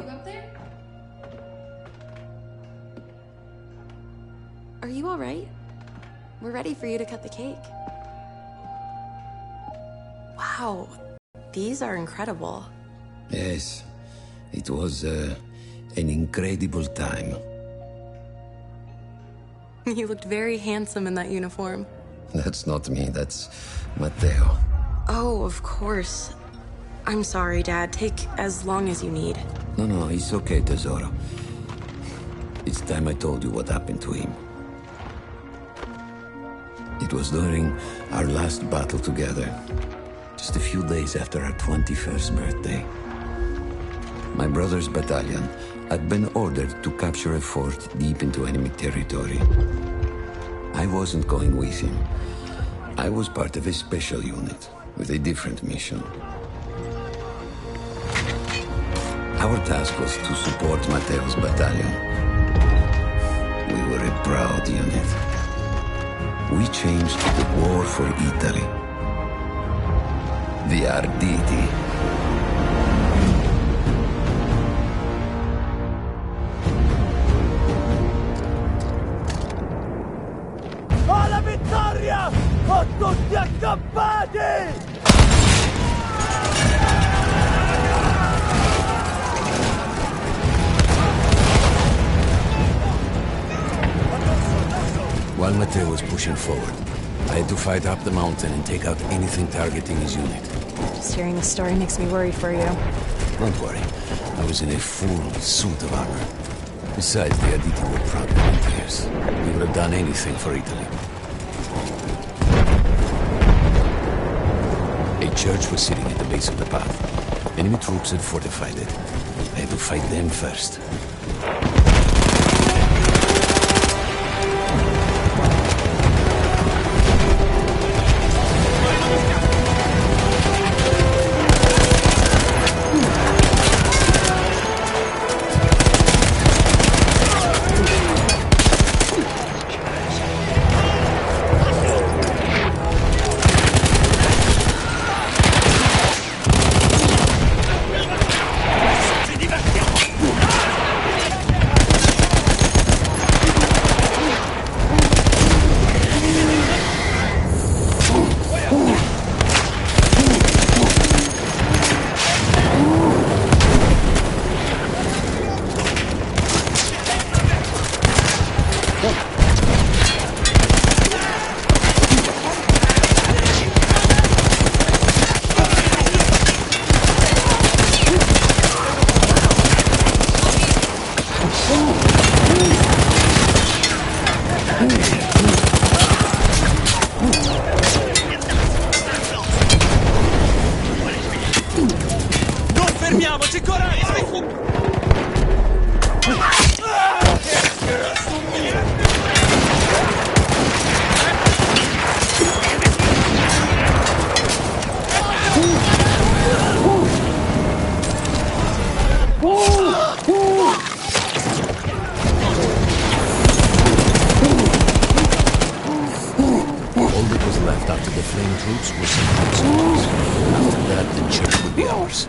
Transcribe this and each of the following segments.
You up there? Are you all right? We're ready for you to cut the cake. Wow, these are incredible. Yes, it was an incredible time. You looked very handsome in that uniform. That's not me, that's Matteo. Oh, of course. I'm sorry, Dad. Take as long as you need. No, it's okay, Tesoro. It's time I told you what happened to him. It was during our last battle together, just a few days after our 21st birthday. My brother's battalion had been ordered to capture a fort deep into enemy territory. I wasn't going with him. I was part of a special unit with a different mission. Our task was to support Matteo's battalion. We were a proud unit. We changed the war for Italy. The Arditi. Alla vittoria! Con tutti accampati! While Matteo was pushing forward, I had to fight up the mountain and take out anything targeting his unit. Just hearing the story makes me worried for you. Don't worry, I was in a full suit of armor. Besides, the Arditi were proud volunteers. We would have done anything for Italy. A church was sitting at the base of the path. Enemy troops had fortified it. I had to fight them first. Fermiamoci, coraggio! All that was left after the flame troops were some house. After that, the church would be ours.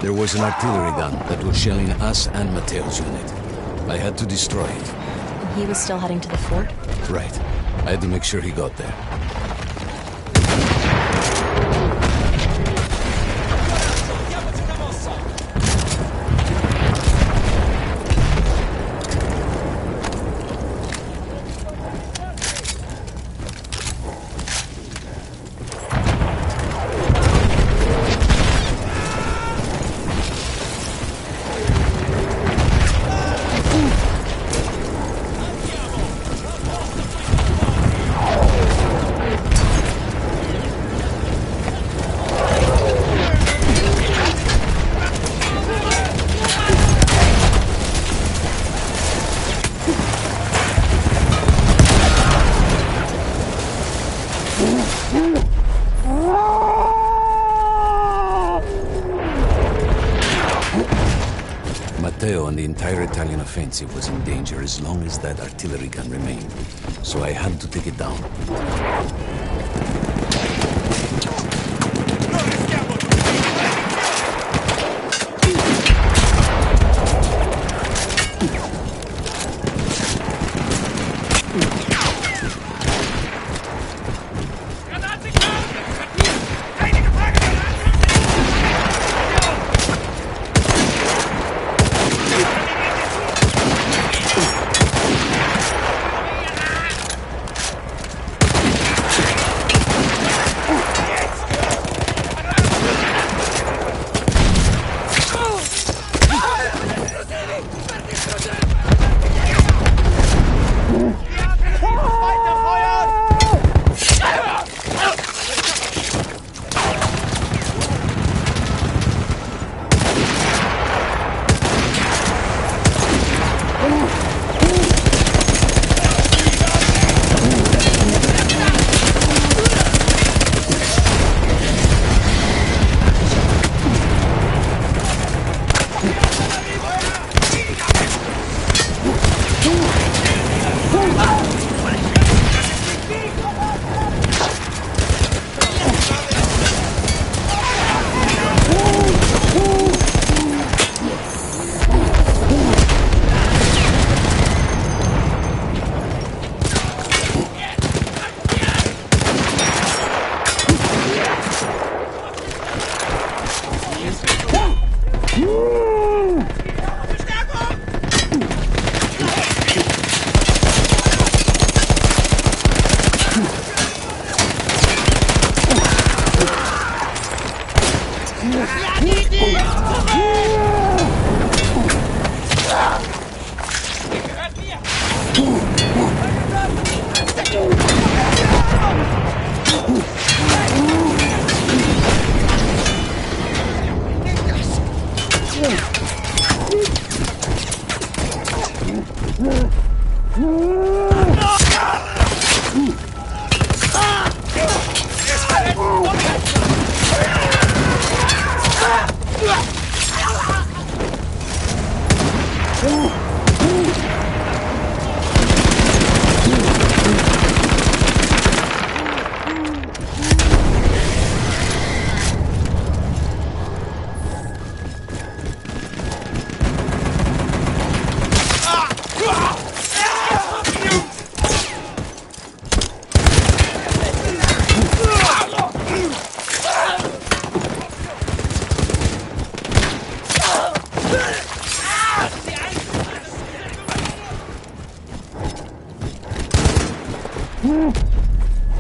There was an artillery gun that was shelling us and Matteo's unit. I had to destroy it. He was still heading to the fort? Right. I had to make sure he got there. Matteo and the entire Italian offensive was in danger as long as that artillery gun remained. So I had to take it down.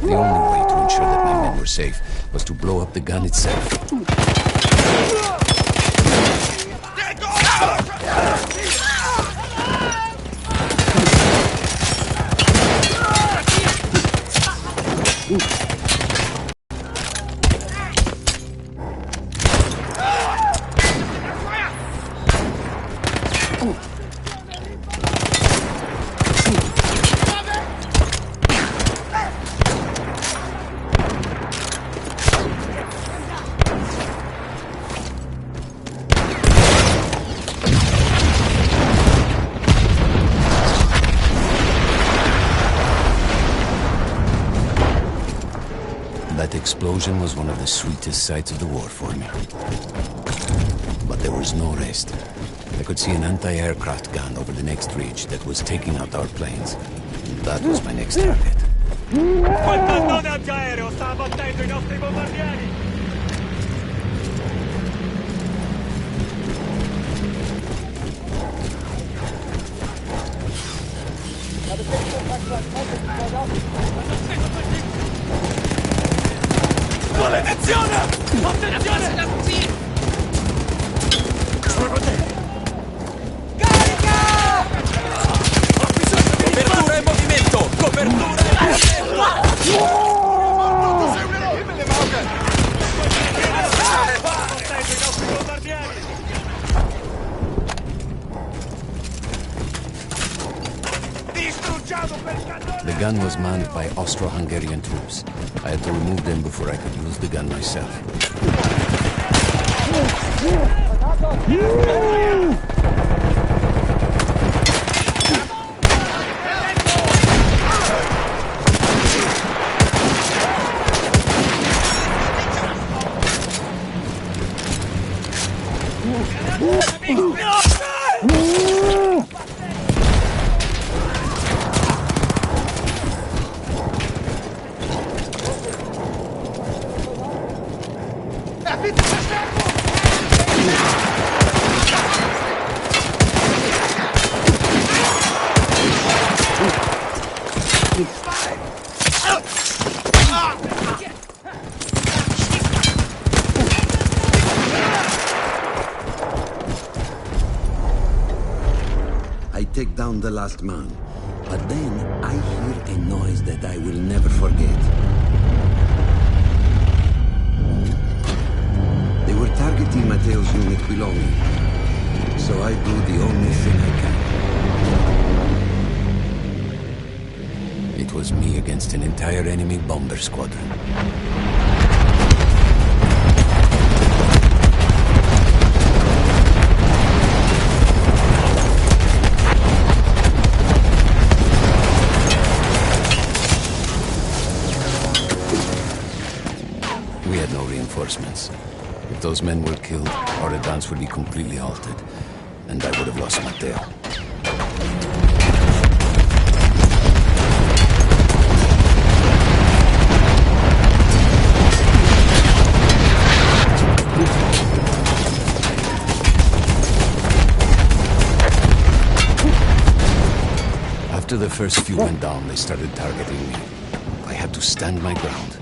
The only way to ensure that my men were safe was to blow up the gun itself. That explosion was one of the sweetest sights of the war for me. But there was no rest. I could see an anti-aircraft gun over the next ridge that was taking out our planes. That was my next target. Quel pallone antiaereo sta abbattendo i nostri bombardieri! Maledetzione! Attenzione! Sono te! Carica! Ho bisogno di copertura e movimento! Copertura e movimento! The gun was manned by Austro-Hungarian troops. I had to remove them before I could use the gun myself. I take down the last man, but then I hear a noise that I will never forget. They were targeting Matteo's unit below me, so I do the only thing I can. It was me against an entire enemy bomber squadron. We had no reinforcements. If those men were killed, our advance would be completely halted, and I would have lost Matteo. After the first few went down, they started targeting me. I had to stand my ground.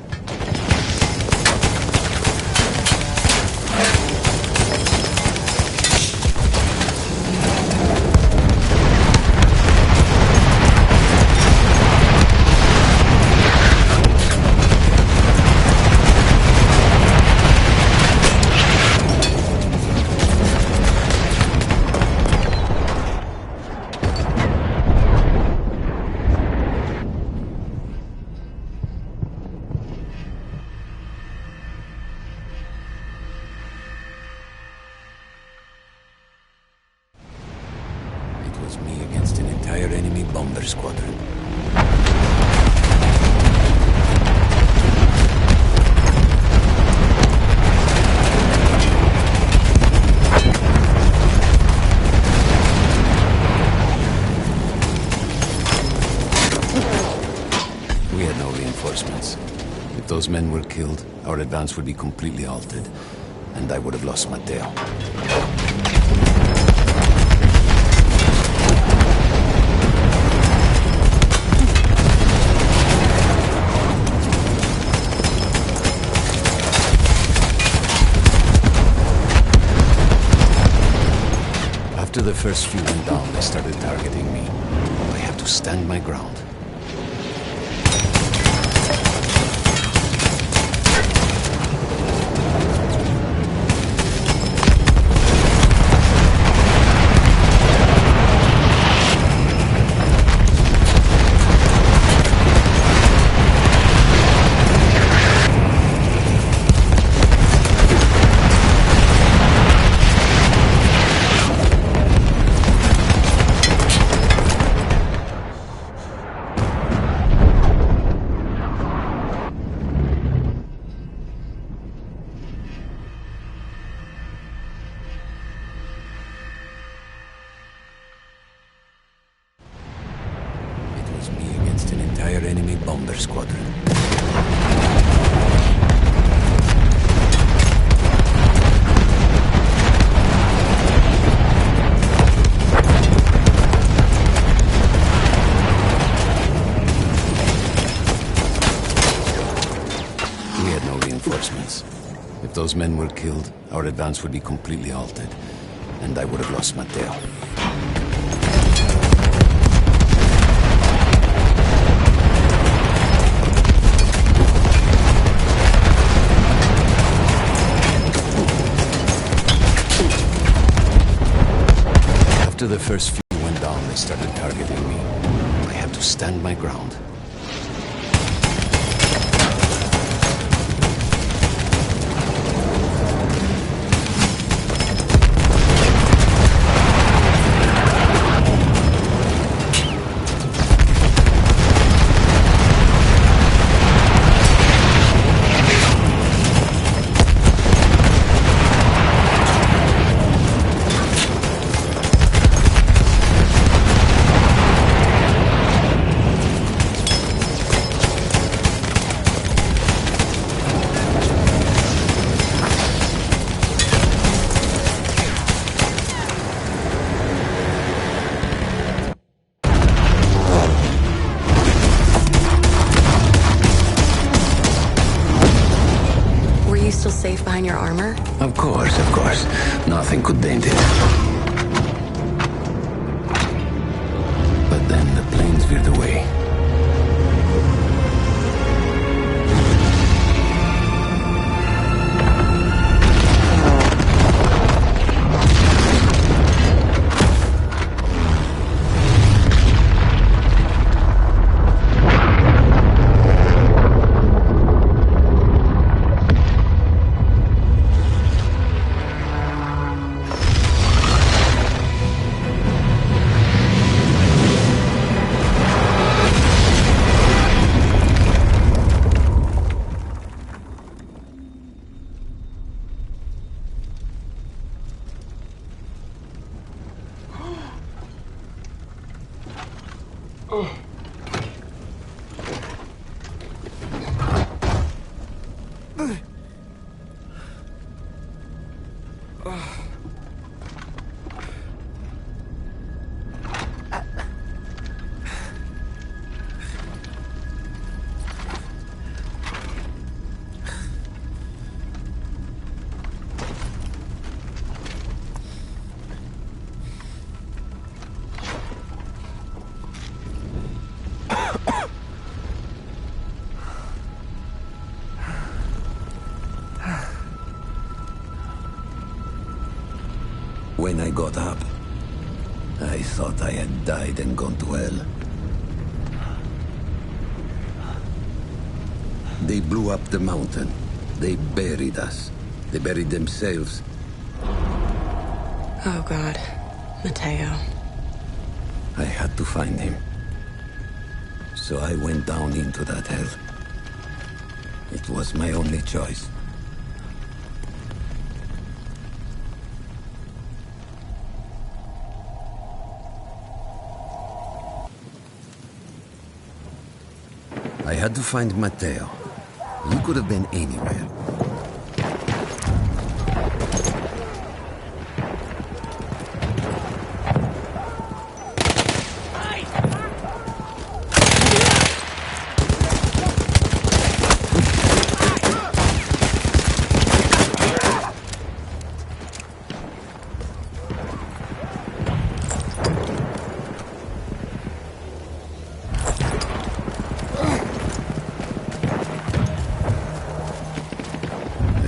It was me against an entire enemy bomber squadron. We had no reinforcements. If those men were killed, our advance would be completely halted, and I would have lost Matteo. After the first few went down, they started targeting me. I had to stand my ground. entire enemy bomber squadron. We had no reinforcements. If those men were killed, our advance would be completely halted, and I would have lost Mateo. After the first few went down, they started targeting me. I had to stand my ground. Still safe behind your armor? Of course, of course. Nothing could dent it. But then the planes veered away. When I got up, I thought I had died and gone to hell. They blew up the mountain. They buried us. They buried themselves. Oh, God. Mateo. I had to find him. So I went down into that hell. It was my only choice. I had to find Mateo. He could have been anywhere.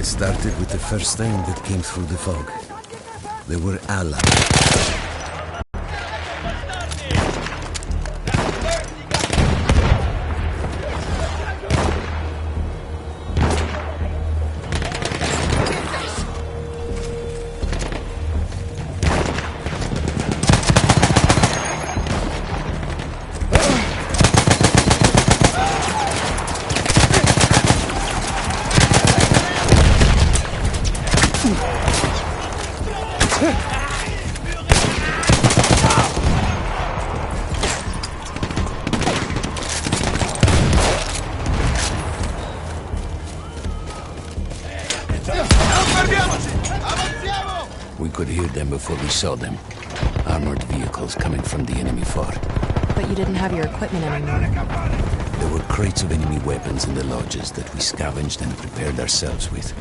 Started with the first thing that came through the fog. They were allies. before we saw them. Armored vehicles coming from the enemy fort. But you didn't have your equipment anymore. There were crates of enemy weapons in the lodges that we scavenged and prepared ourselves with.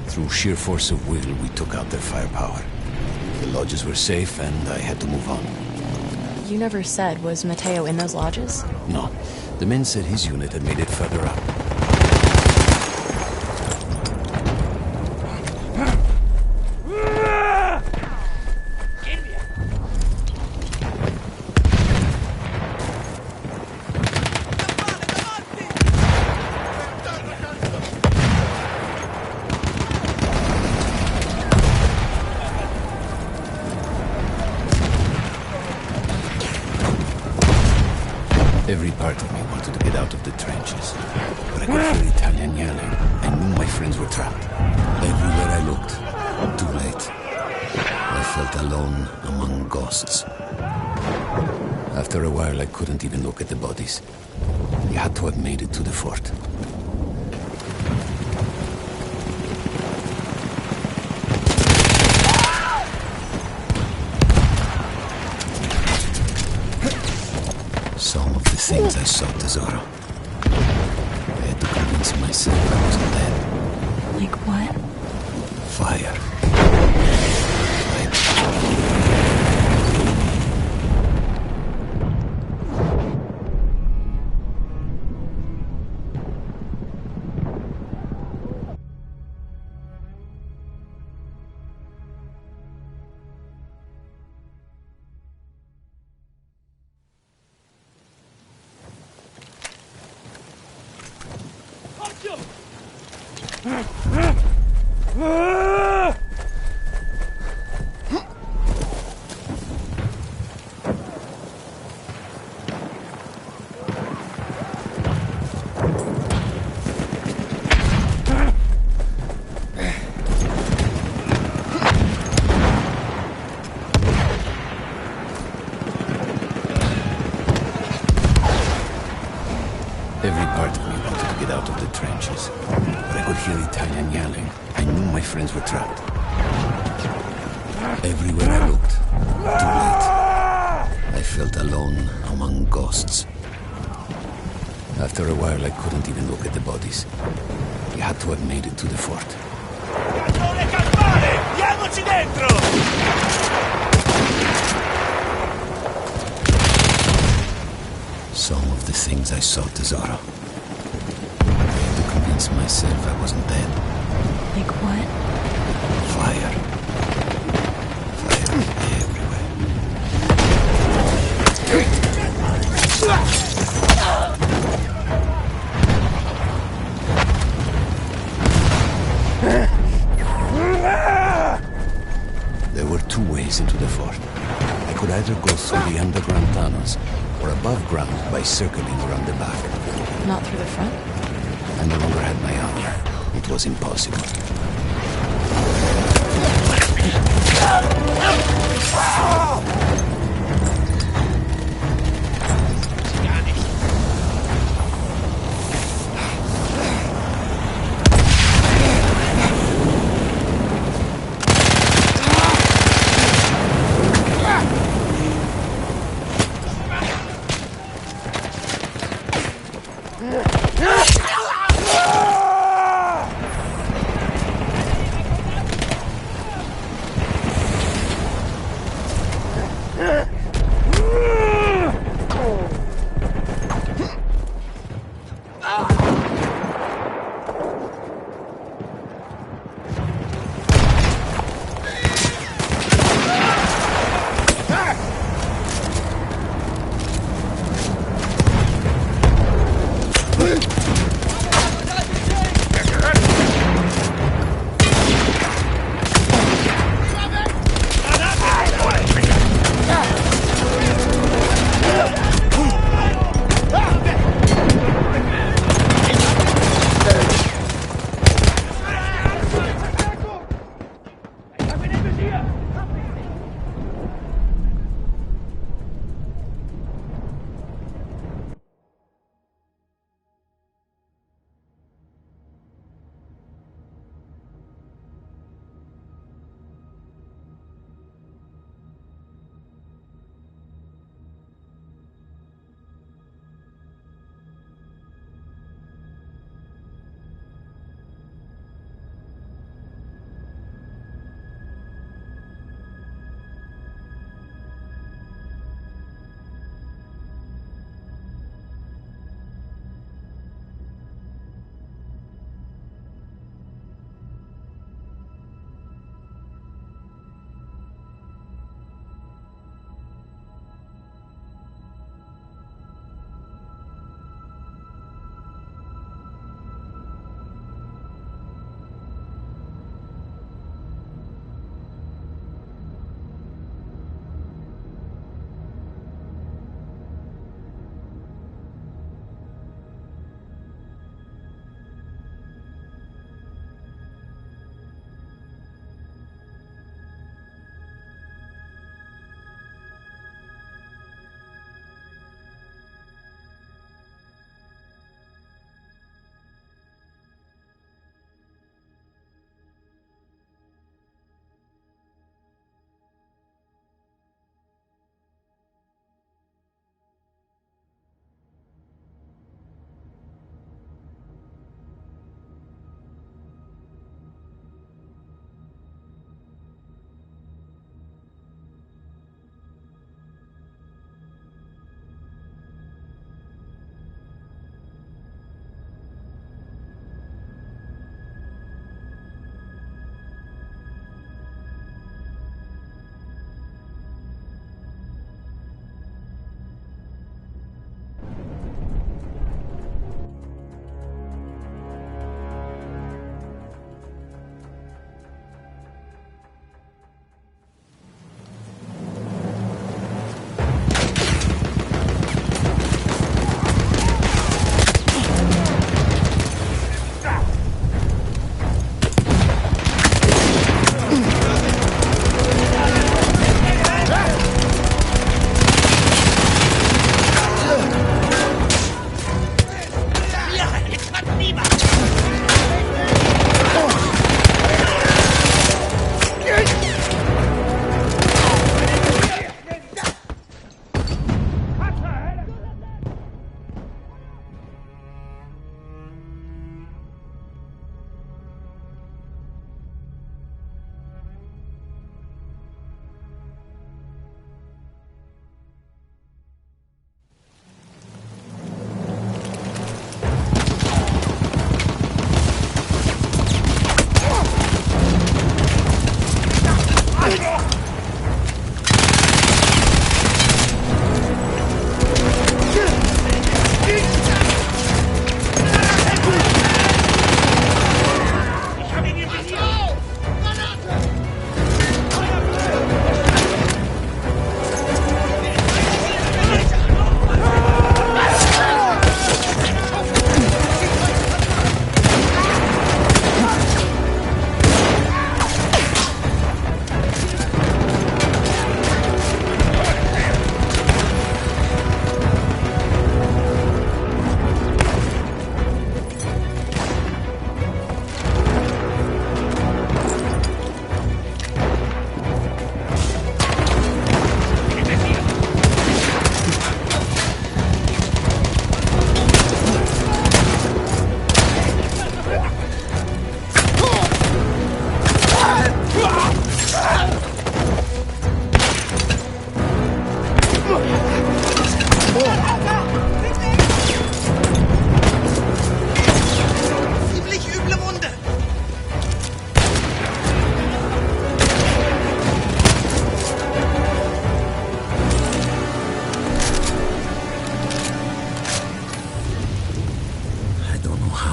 Through sheer force of will, we took out their firepower. The lodges were safe, and I had to move on. You never said, was Mateo in those lodges? No. The men said his unit had made it further up. Every part of me wanted to get out of the trenches, but I could hear Italian yelling. I knew my friends were trapped. Everywhere I looked, too late. I felt alone among ghosts. After a while, I couldn't even look at the bodies. You had to have made it to the fort. Some of the things I saw, Tesoro. I had to convince myself I wasn't dead. Like what? Fire. Every part of me wanted to get out of the trenches, but I could hear Italian yelling. I knew my friends were trapped. Everywhere I looked, too late. I felt alone among ghosts. After a while, I couldn't even look at the bodies. You had to have made it to the fort. Cannone campane! Diamoci dentro! Some of the things I saw, Tesoro. I had to convince myself I wasn't dead. Like what? Fire. Fire everywhere. There were two ways into the fort. I could either go through the underground tunnels or above ground by circling around the back. Not through the front? I no longer had my armor. It was impossible.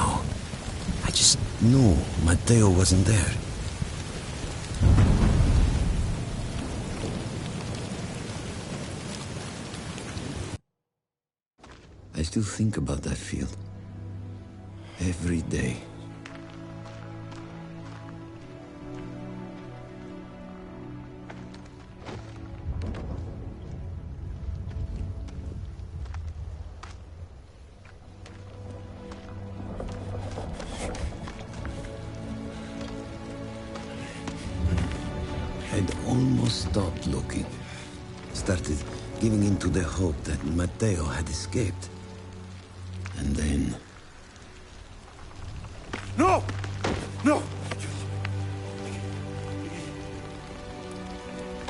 somehow. I just knew Matteo wasn't there. I still think about that field. Every day. I'd almost stopped looking. Started giving in to the hope that Matteo had escaped. And then... No! No!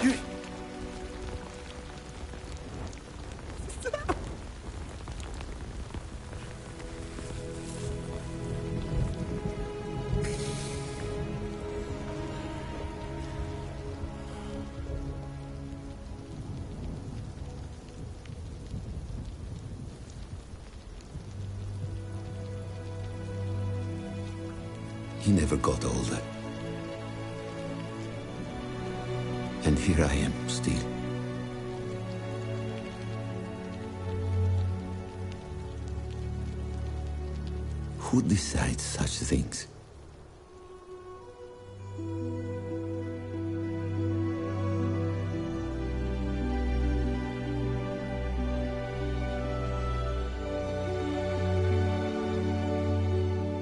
You... He never got older. And here I am, still. Who decides such things?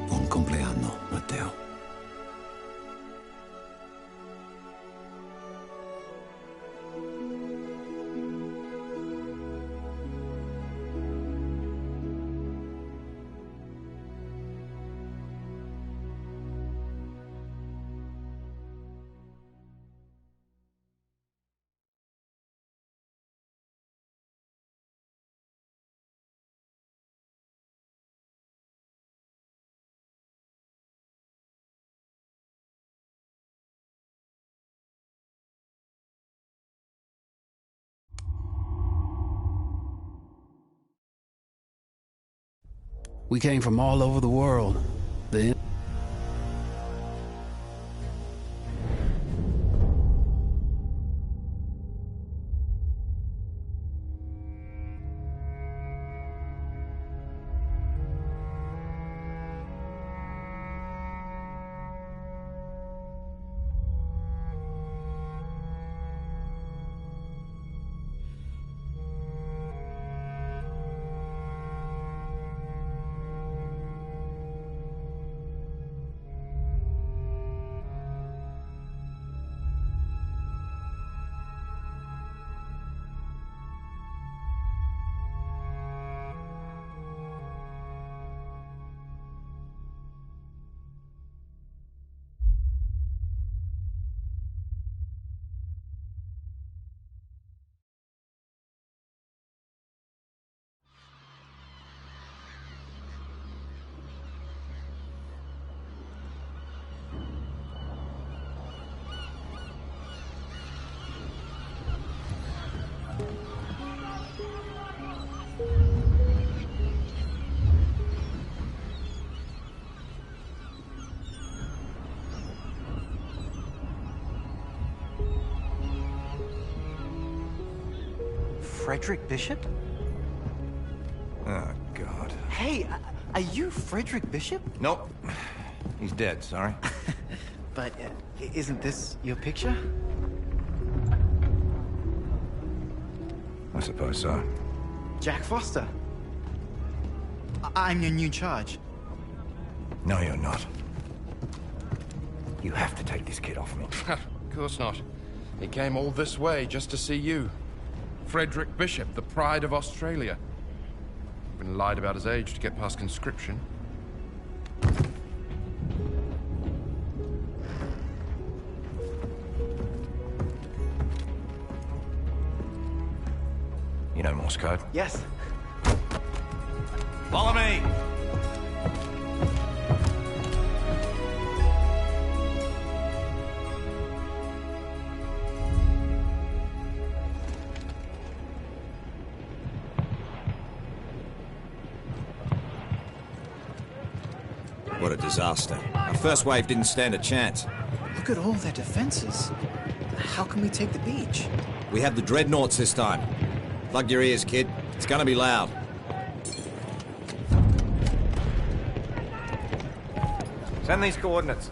Buon compleanno, Matteo. We came from all over the world. The Frederick Bishop? Oh, God. Hey, are you Frederick Bishop? Nope. He's dead, sorry. But isn't this your picture? I suppose so. Jack Foster. I'm your new charge. No, you're not. You have to take this kid off me. Of course not. He came all this way just to see you. Frederick Bishop, the pride of Australia. Been lied about his age to get past conscription. You know Morse code? Yes. Follow me! What a disaster. Our first wave didn't stand a chance. Look at all their defenses. How can we take the beach? We have the dreadnoughts this time. Plug your ears, kid. It's gonna be loud. Send these coordinates.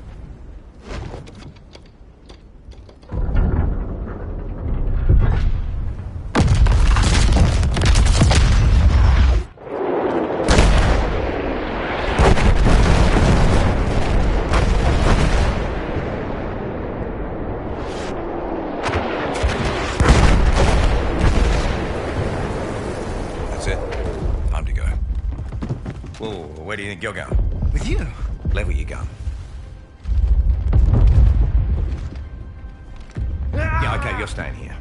Where do you think you're going? With you? Level your gun. Yeah, okay, you're staying here.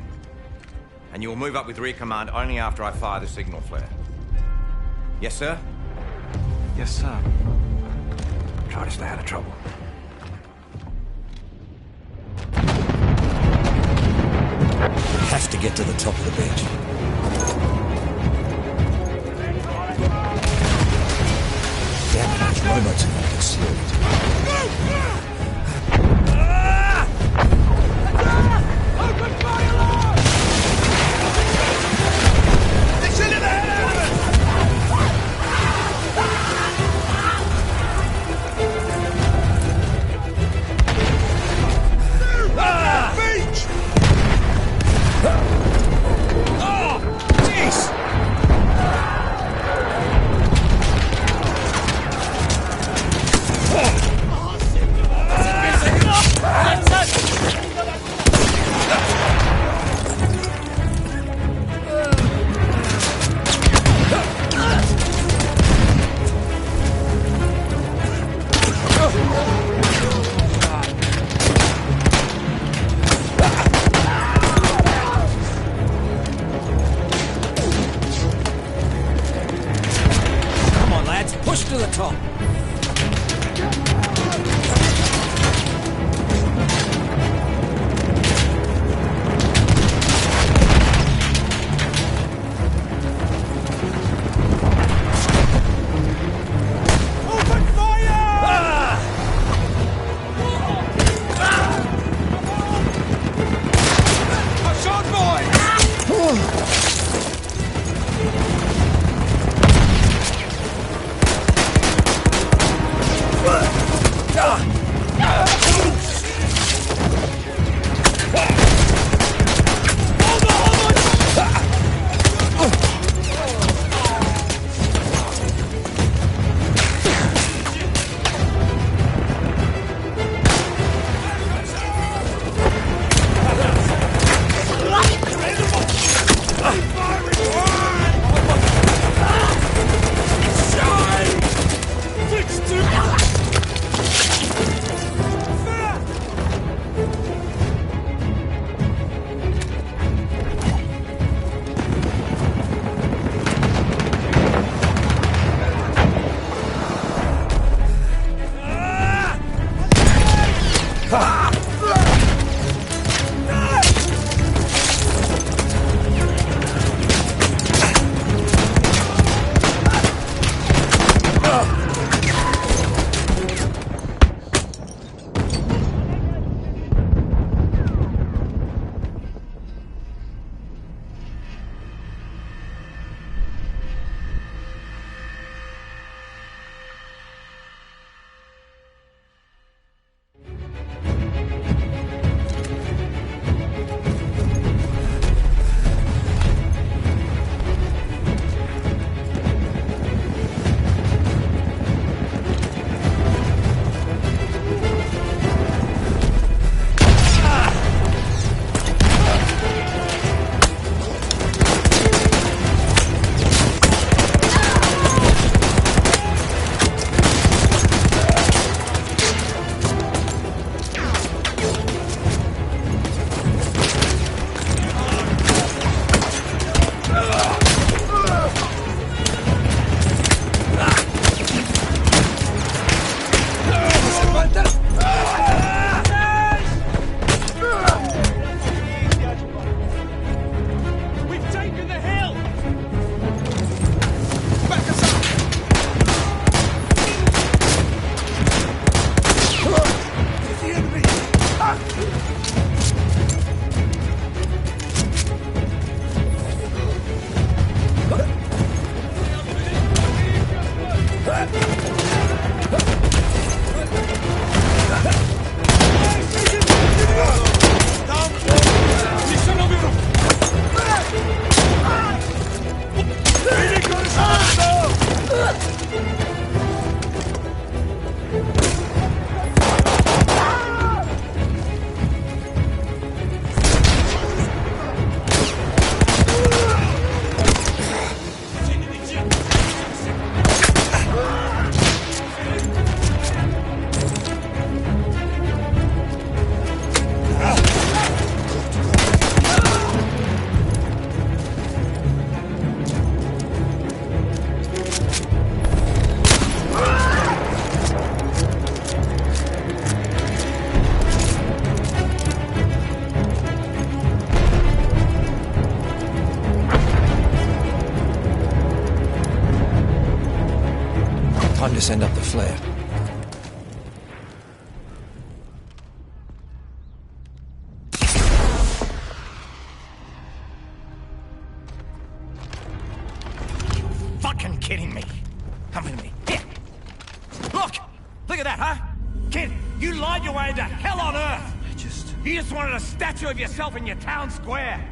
And you will move up with rear command only after I fire the signal flare. Yes, sir? Yes, sir. Try to stay out of trouble. Have to get to the top of the beach. Those robots have been concealed. Open fire on! They should have beach! Oh, jeez! Come on, lads, push to the top. send up the flare. Fucking kidding me. Come with me. Here. Look! Look at that, huh? Kid, you lied your way into hell on earth! You just wanted a statue of yourself in your town square.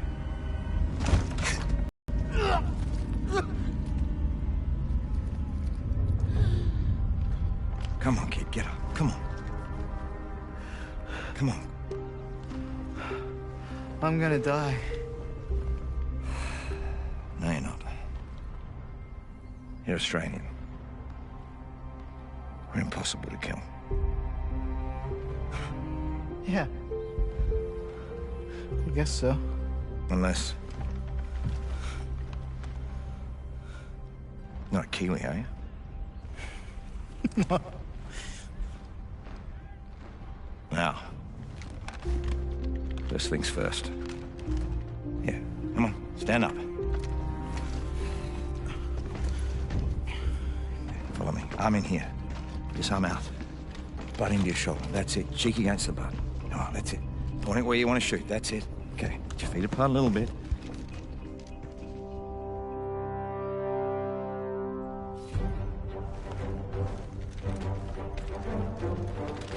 Come on, kid, get up. Come on. Come on. I'm gonna die. No, you're not. You're Australian. We're impossible to kill. Yeah. I guess so. Unless... Not a Kiwi, are you? Now, first things first. Yeah, come on, stand up. Follow me. Arm in here. Just arm out. Butt into your shoulder. That's it. Cheek against the butt. Come on, that's it. Point it where you want to shoot. That's it. Okay. Put your feet apart a little bit.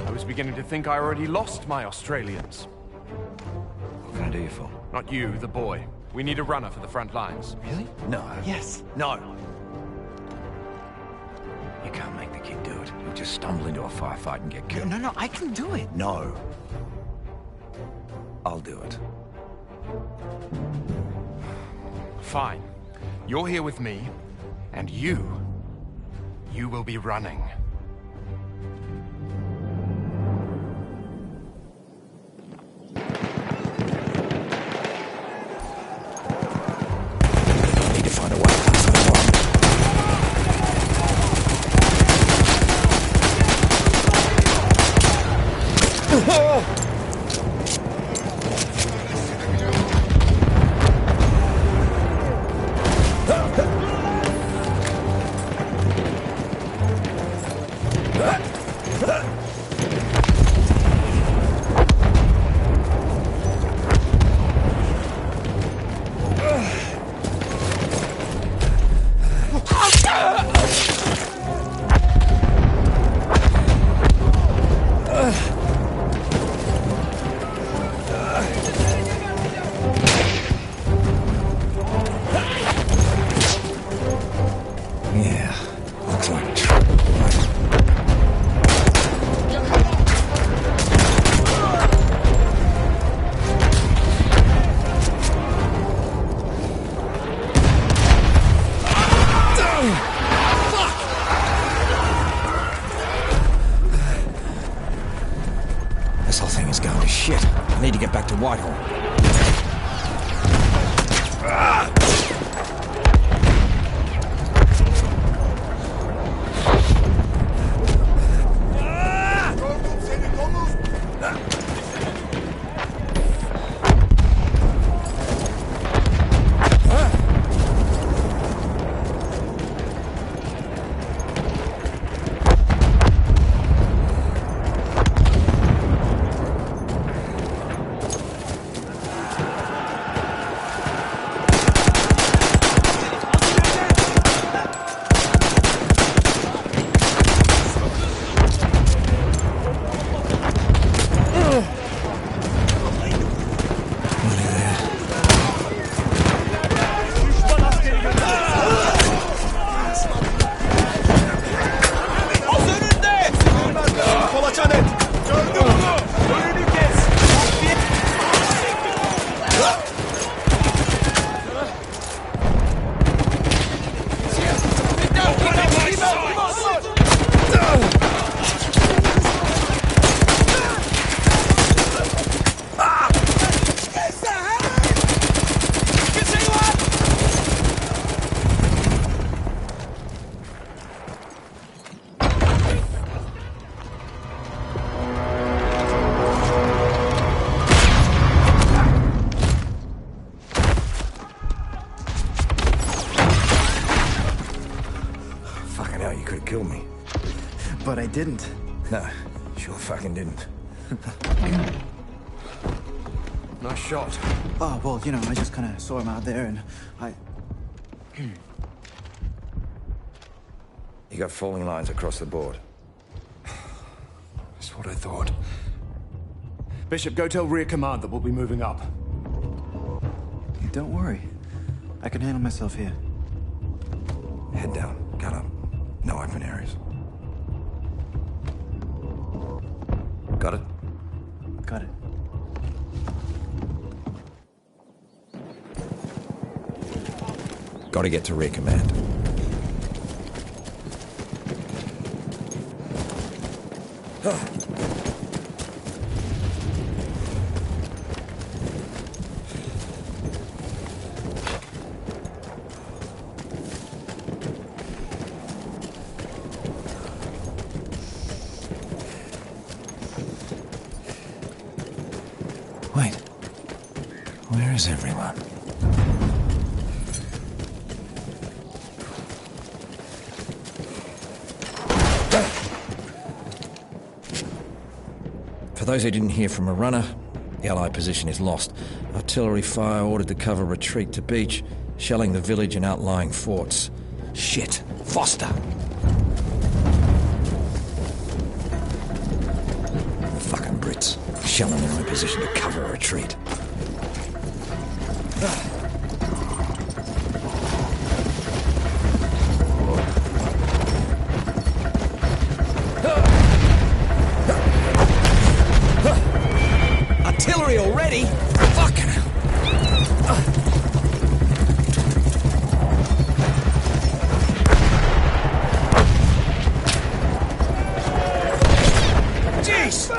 I was beginning to think I already lost my Australians. What can I do you for? Not you, the boy. We need a runner for the front lines. Really? No. Yes. No. You can't make the kid do it. He'll just stumble into a firefight and get killed. No, I can do it. No. I'll do it. Fine. You're here with me, and you will be running. Need to find a way out from the bottom. Yeah, looks like This whole thing is going to shit. I need to get back to Whitehall. But I didn't. No, sure fucking didn't. Nice shot. Oh, well, you know, I just kind of saw him out there and I... You got falling lines across the board. That's what I thought. Bishop, go tell rear command that we'll be moving up. Hey, don't worry. I can handle myself here. Head down, gun up. No open areas. Got it? Got it. Gotta get to rear command. Wait. Where is everyone? For those who didn't hear from a runner, the Allied position is lost. Artillery fire ordered to cover retreat to beach, shelling the village and outlying forts. Shit! Foster! Fucking Brits. Shelling their own position to cover a retreat. Artillery already? Fucking hell. Jeez!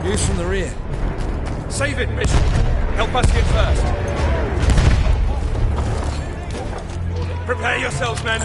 Views from the rear. Save it, Bishop. Help us get first. Prepare yourselves, men.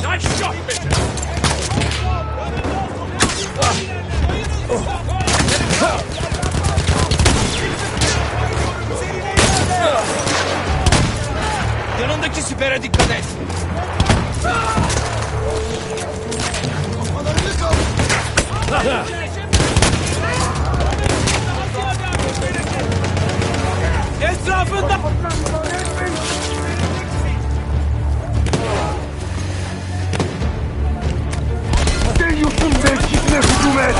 Nice shot, Bishop! Yanındaki sipere dikkat et. Etrafında! Geliyorsun mevkisine hücum et!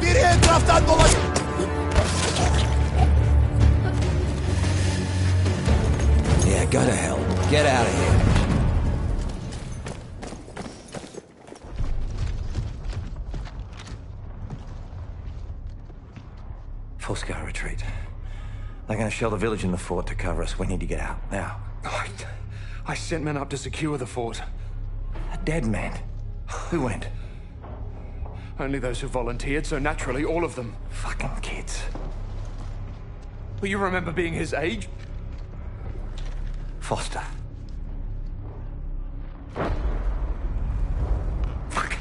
Biri etraftan dolaş... Yeah, go to hell. Get out of here. Full-scale retreat. They're gonna shell the village and the fort to cover us. We need to get out, now. I sent men up to secure the fort. A dead man? Who went? Only those who volunteered, so naturally, all of them. Fucking kids. But you remember being his age? Foster. Fuck.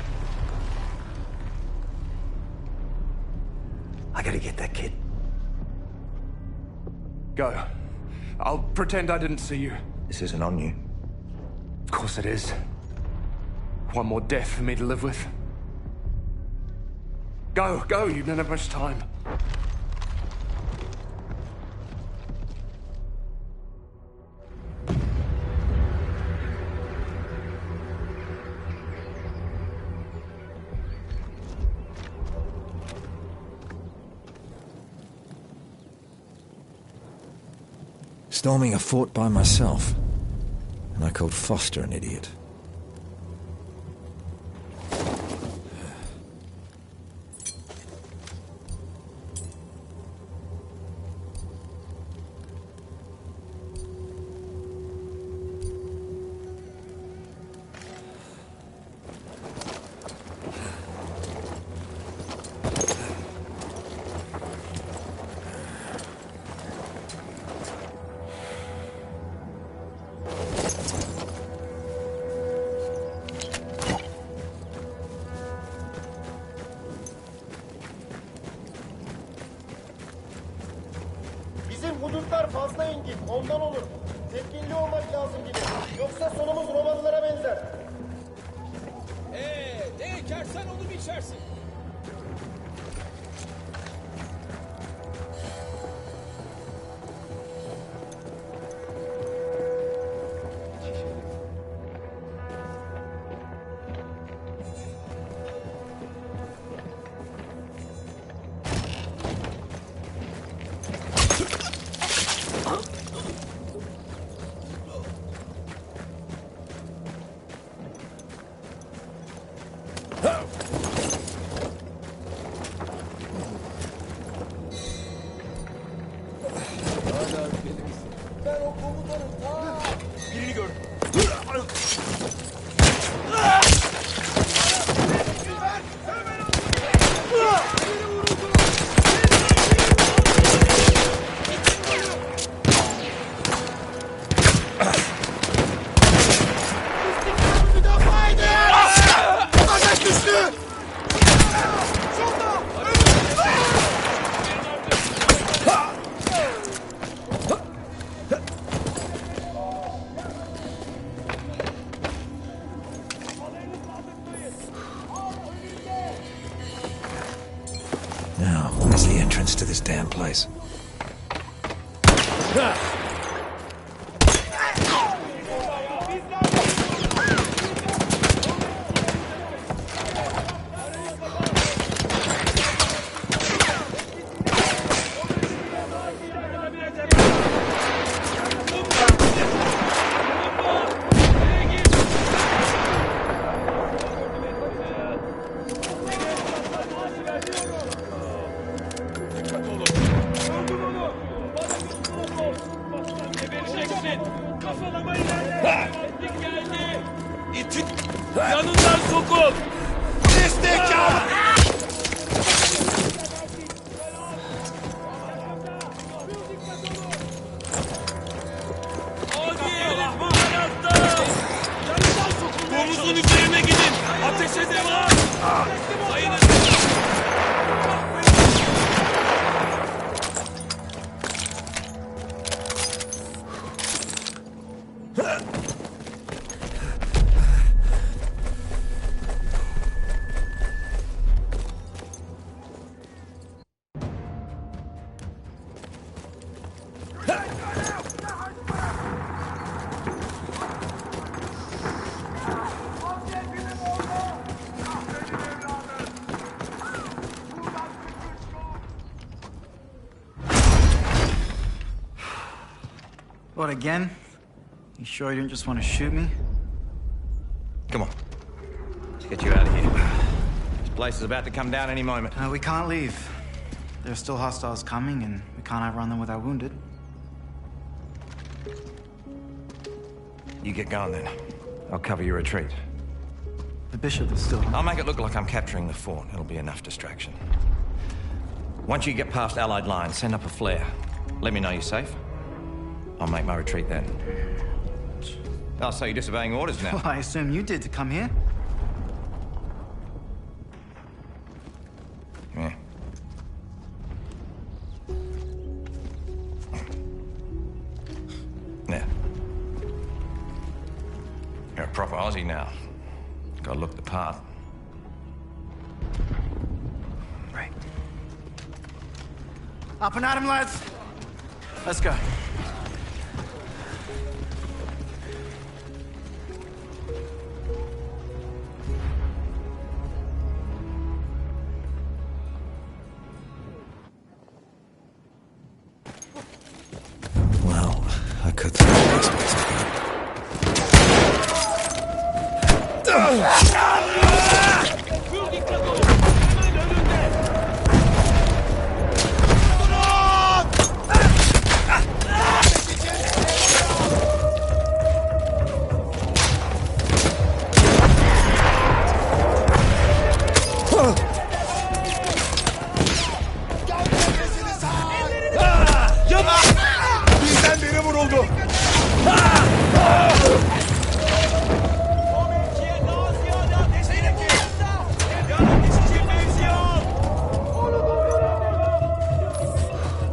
I gotta get that kid. Go. I'll pretend I didn't see you. This isn't on you. Of course it is. One more death for me to live with. Go, go, you don't have much time. Storming a fort by myself. And I called Foster an idiot. Hudutlar fazla engin, ondan olur. Tepkili olmak lazım gibi. Yoksa sonumuz Romalılara benzer. Ne içersen onu biçersin. Now, where's the entrance to this damn place? Yanından sokul! Destek al! Domuzun üzerine gidin! Ateşe devam! Sayın What, again? You sure you didn't just want to shoot me? Come on. Let's get you out of here. This place is about to come down any moment. We can't leave. There are still hostiles coming, and we can't outrun them with our wounded. You get going then. I'll cover your retreat. The bishop is still... I'll make it look like I'm capturing the fort. It'll be enough distraction. Once you get past Allied lines, send up a flare. Let me know you're safe. I'll make my retreat then. Oh, so you're disobeying orders now? Well, I assume you did to come here. Yeah. Now. You're a proper Aussie now. Gotta look the part. Right. Up and at him, lads. Let's go. Well, I could throw this place again. Bizden biri vuruldu.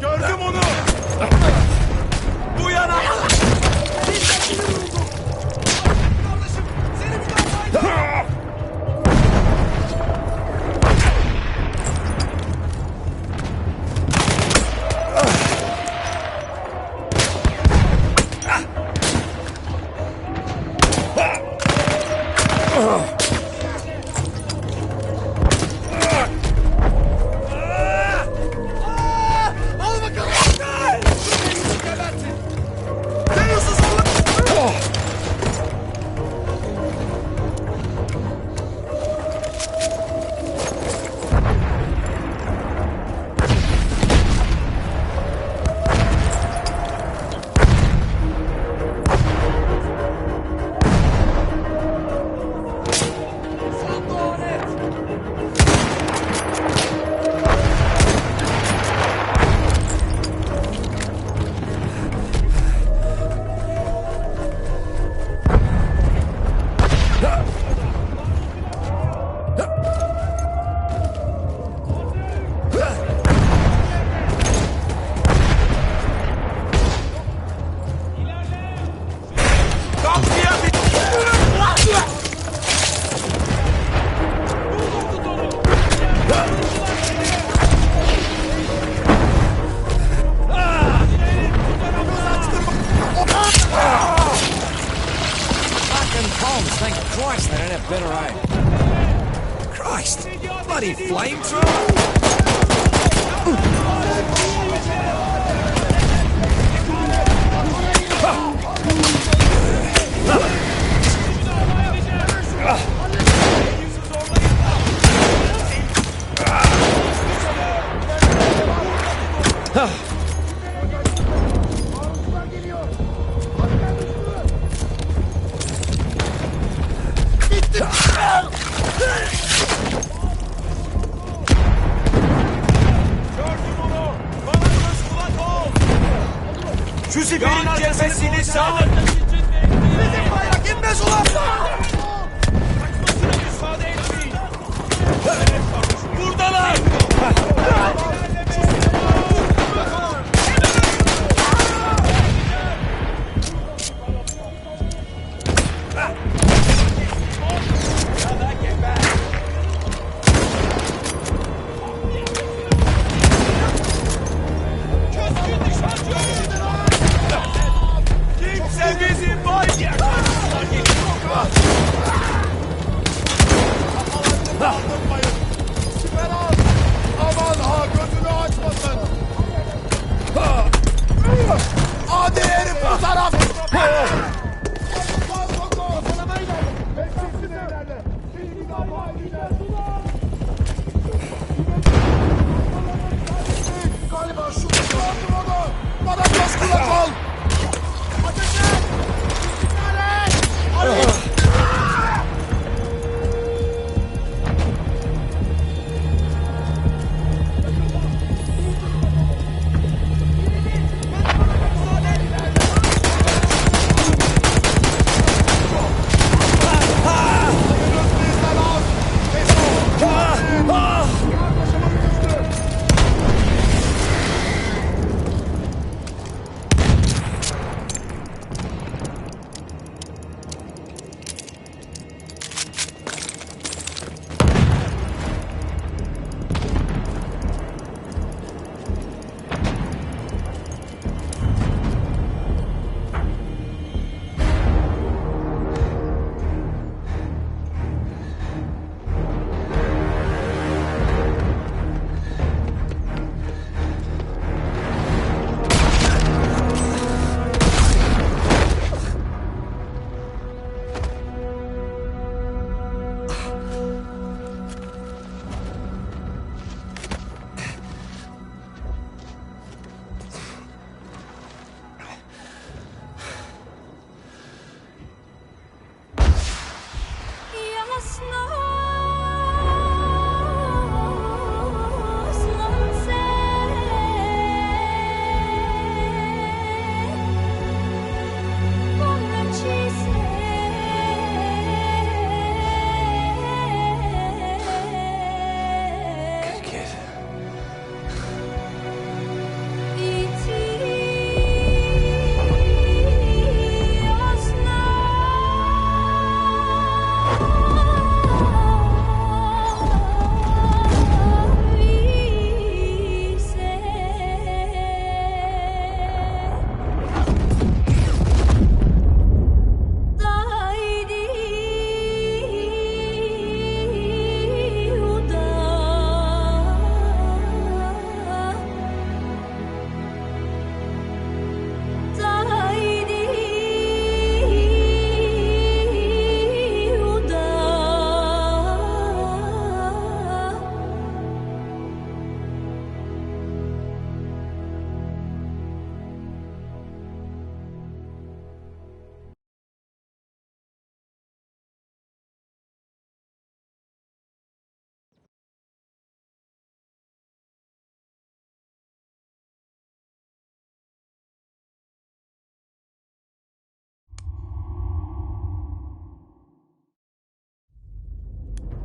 Gördüm onu. Bu yana. Thank Christ they don't have better aim. Christ! Bloody flamethrower! Şu siperin cephesini savun. Bizim bayrak inmez ulan. Kaçmasına müsaade etmeyin. Buradalar. Kimse bizim bayrak. kulak ol! Ateş et! İstihar et!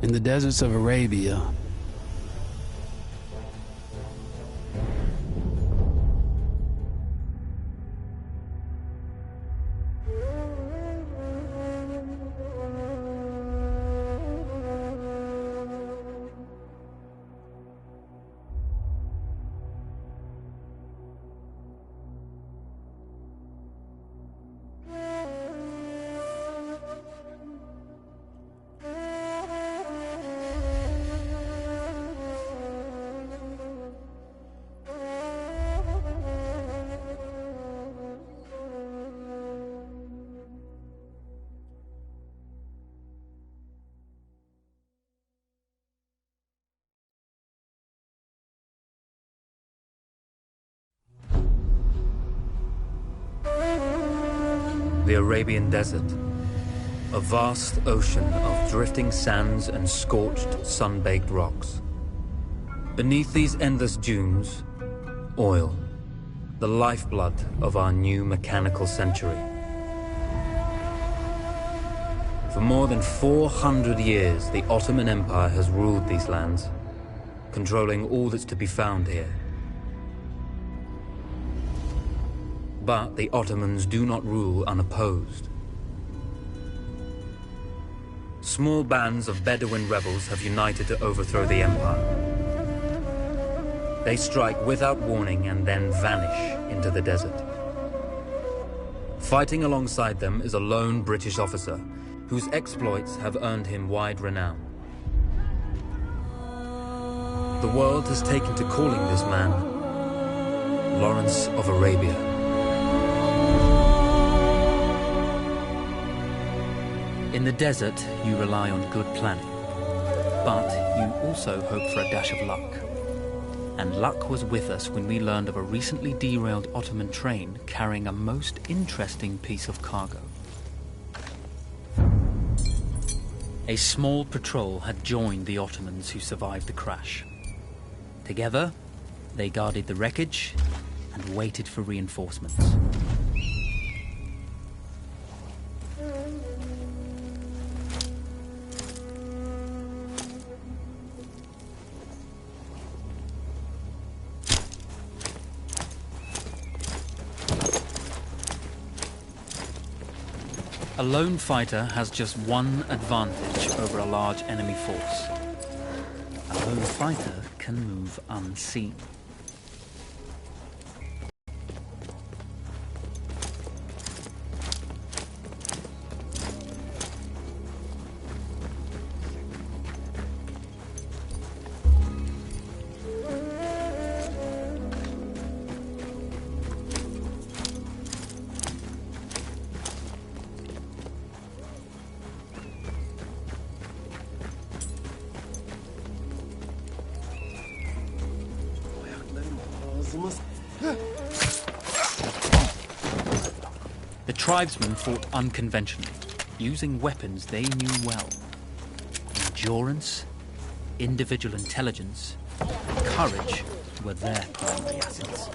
In the deserts of Arabia, the Arabian Desert, a vast ocean of drifting sands and scorched, sun-baked rocks. Beneath these endless dunes, oil, the lifeblood of our new mechanical century. For more than 400 years, the Ottoman Empire has ruled these lands, controlling all that's to be found here. But the Ottomans do not rule unopposed. Small bands of Bedouin rebels have united to overthrow the empire. They strike without warning and then vanish into the desert. Fighting alongside them is a lone British officer whose exploits have earned him wide renown. The world has taken to calling this man Lawrence of Arabia. In the desert, you rely on good planning, but you also hope for a dash of luck. And luck was with us when we learned of a recently derailed Ottoman train carrying a most interesting piece of cargo. A small patrol had joined the Ottomans who survived the crash. Together, they guarded the wreckage and waited for reinforcements. A lone fighter has just one advantage over a large enemy force. A lone fighter can move unseen. The tribesmen fought unconventionally, using weapons they knew well. Endurance, individual intelligence, courage were their primary assets.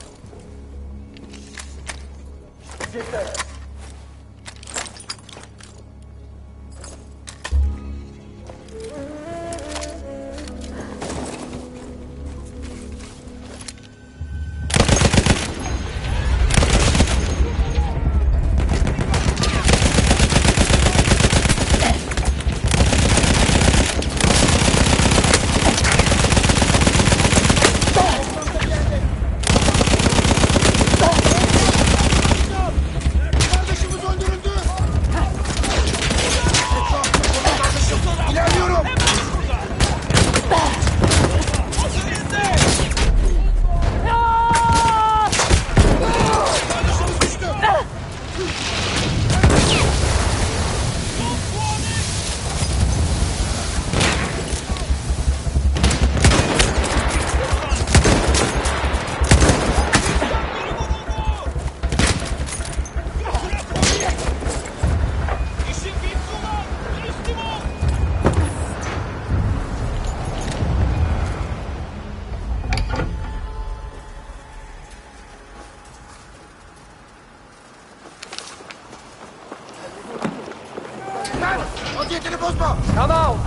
Come out!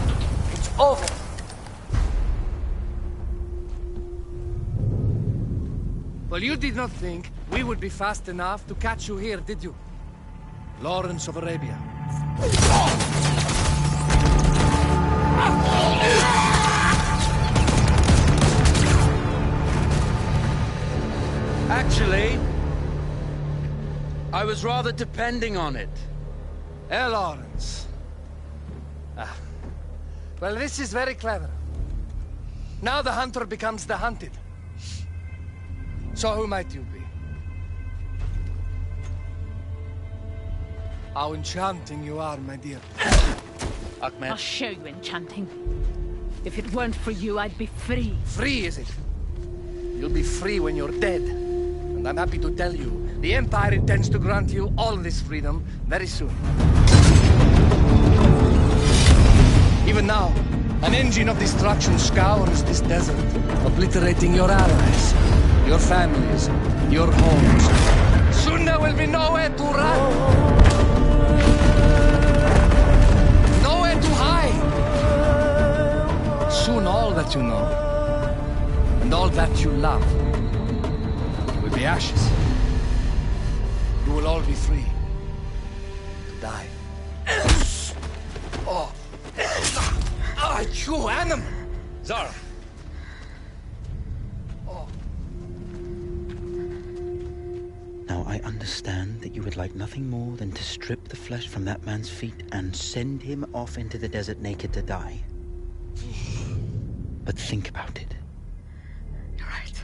It's over! Well, you did not think we would be fast enough to catch you here, did you? Lawrence of Arabia. Actually, I was rather depending on it. Lawrence. Well, this is very clever. Now the hunter becomes the hunted. So who might you be? How enchanting you are, my dear. Ahmed. I'll show you enchanting. If it weren't for you, I'd be free. Free, is it? You'll be free when you're dead. And I'm happy to tell you, the Empire intends to grant you all this freedom very soon. Even now, an engine of destruction scours this desert, obliterating your allies, your families, your homes. Soon there will be nowhere to run. Nowhere to hide. Soon all that you know, and all that you love, will be ashes. You will all be free to die. Oh. Ah, you animal! Zara! Oh. Now I understand that you would like nothing more than to strip the flesh from that man's feet and send him off into the desert naked to die. But think about it. You're right.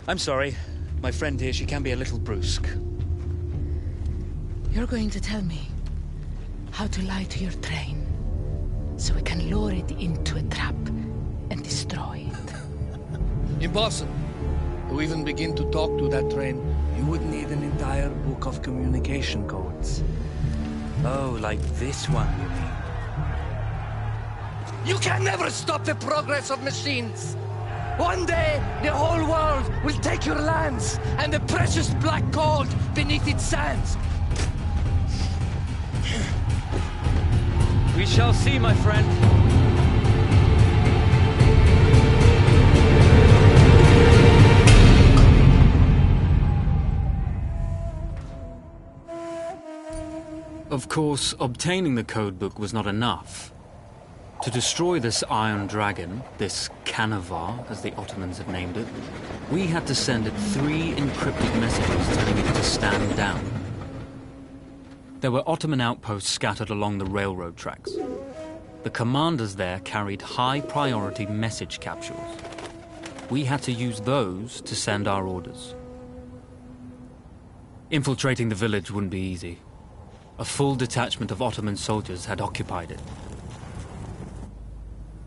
I'm sorry. My friend here, she can be a little brusque. You're going to tell me how to lie to your train, so we can lure it into a trap and destroy it. Impossible. To even begin to talk to that train, you would need an entire book of communication codes. Oh, like this one, you mean? You can never stop the progress of machines. One day, the whole world will take your lands and the precious black gold beneath its sands. We shall see, my friend. Of course, obtaining the codebook was not enough. To destroy this Iron Dragon, this Canavar, as the Ottomans had named it, we had to send it 3 encrypted messages telling it to stand down. There were Ottoman outposts scattered along the railroad tracks. The commanders there carried high-priority message capsules. We had to use those to send our orders. Infiltrating the village wouldn't be easy. A full detachment of Ottoman soldiers had occupied it.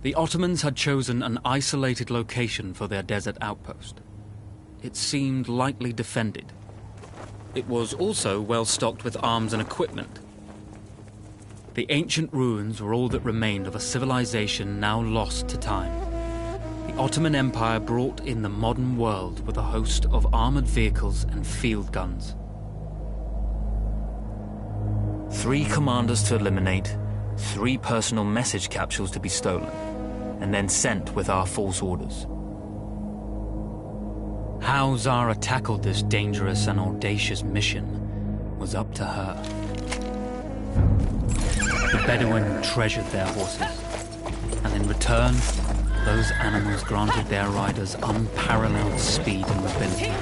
The Ottomans had chosen an isolated location for their desert outpost. It seemed lightly defended. It was also well stocked with arms and equipment. The ancient ruins were all that remained of a civilization now lost to time. The Ottoman Empire brought in the modern world with a host of armored vehicles and field guns. 3 commanders to eliminate, 3 personal message capsules to be stolen, and then sent with our false orders. How Zara tackled this dangerous and audacious mission was up to her. The Bedouin treasured their horses, and in return, those animals granted their riders unparalleled speed and mobility.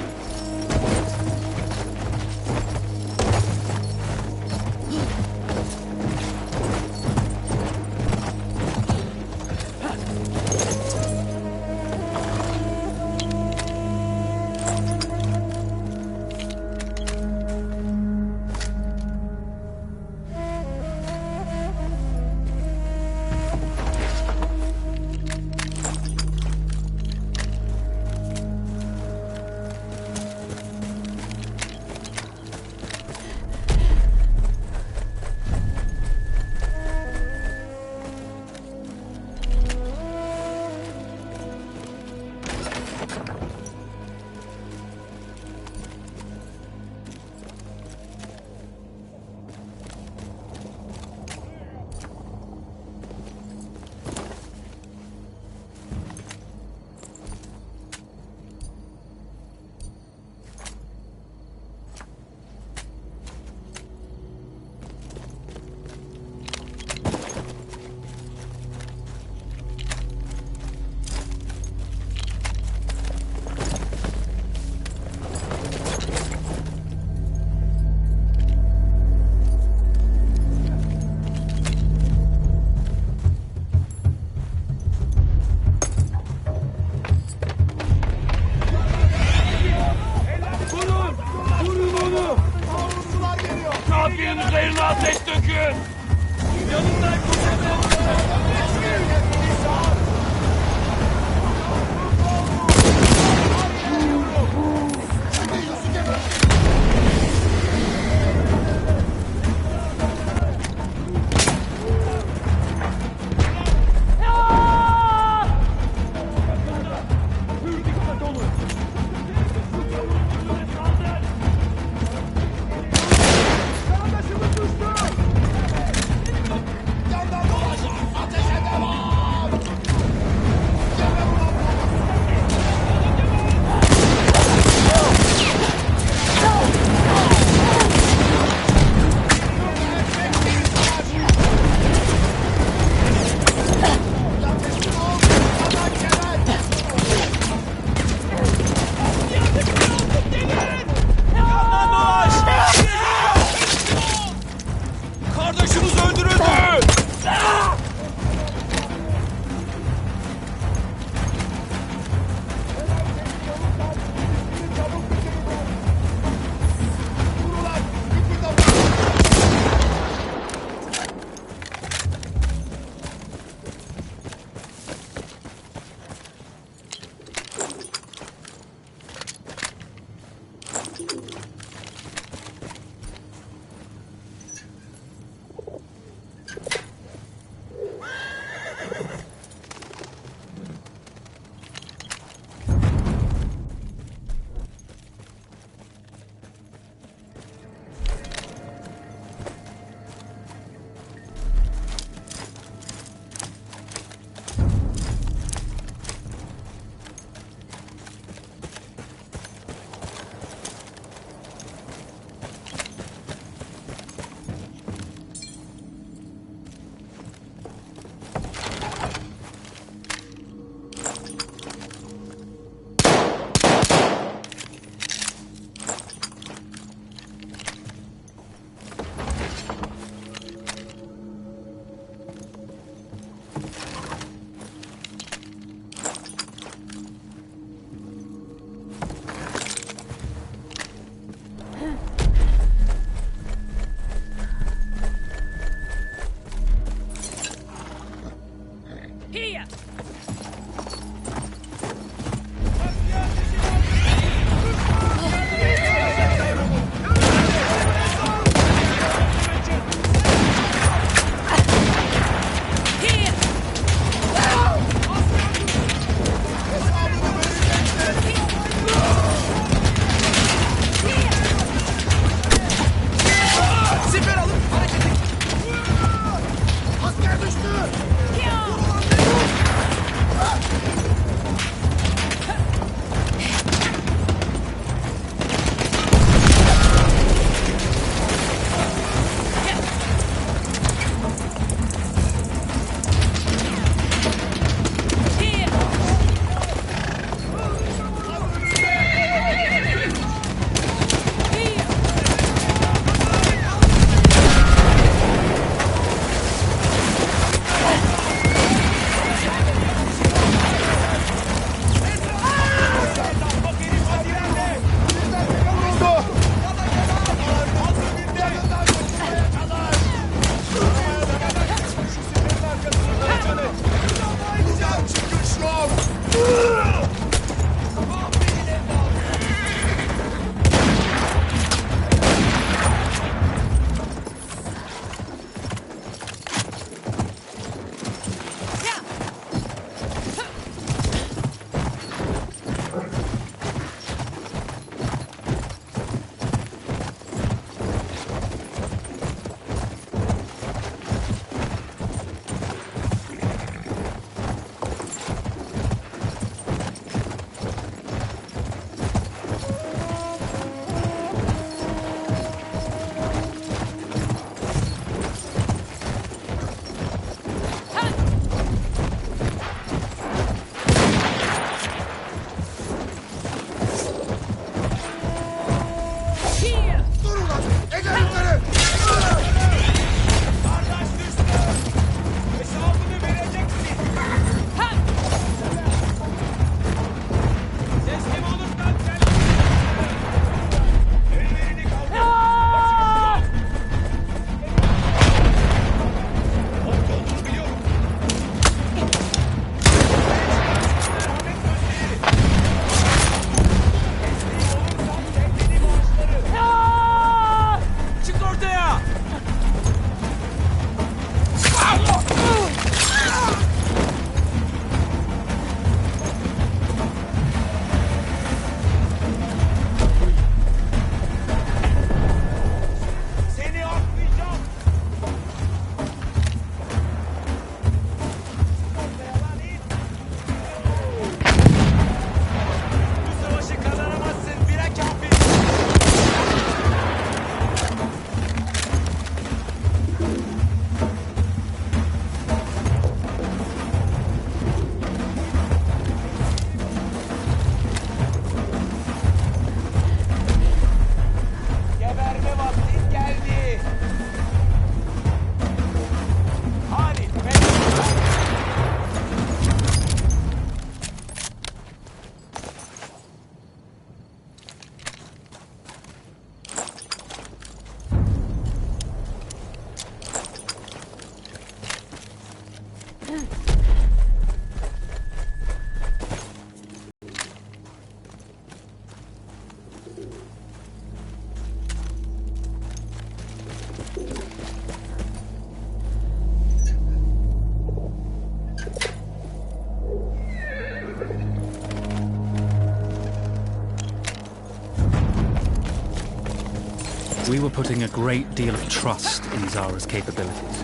We were putting a great deal of trust in Zara's capabilities.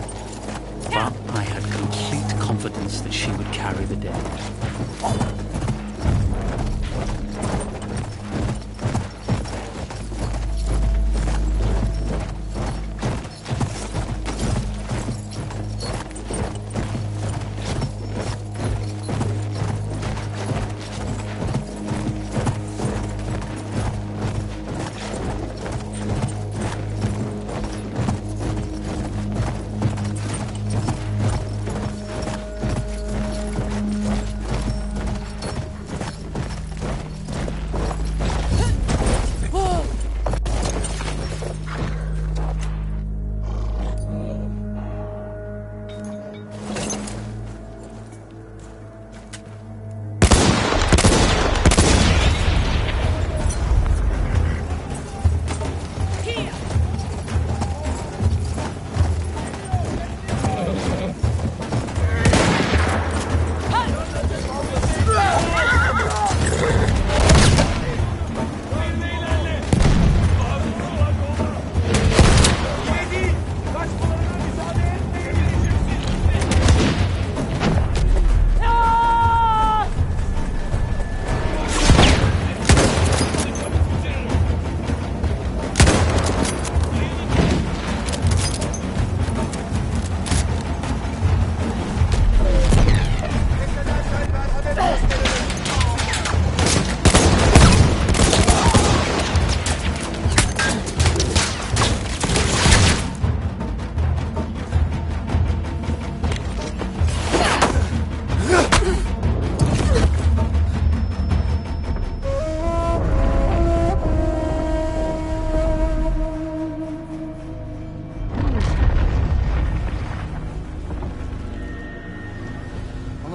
But I had complete confidence that she would carry the day.